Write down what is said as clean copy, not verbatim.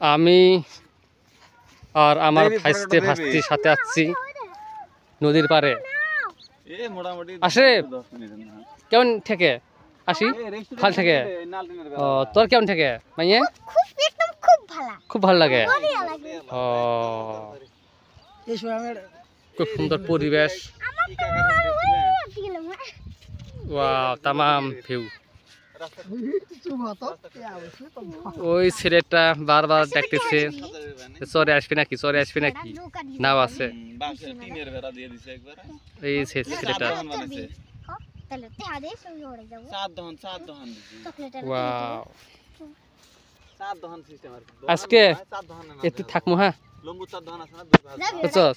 আমি আর আমার ভাস্তির সাথে আসছি নদীর পারে। আসে কেমন থেকে আসি খাল থেকে। ও তোর কেমন থেকে মাইয়ে? খুব ভালো লাগে। ও খুব সুন্দর পরিবেশ। ওয়াও তামাম ভিউ। ওই ছেলেটা বারবার দেখতেছে চরে আসবি নাকি, চরে আসবি নাকি, নাও আছে এই ছেলেটা। ওয়াও আজকে একটু থাকবো। হ্যাঁ বুঝছস?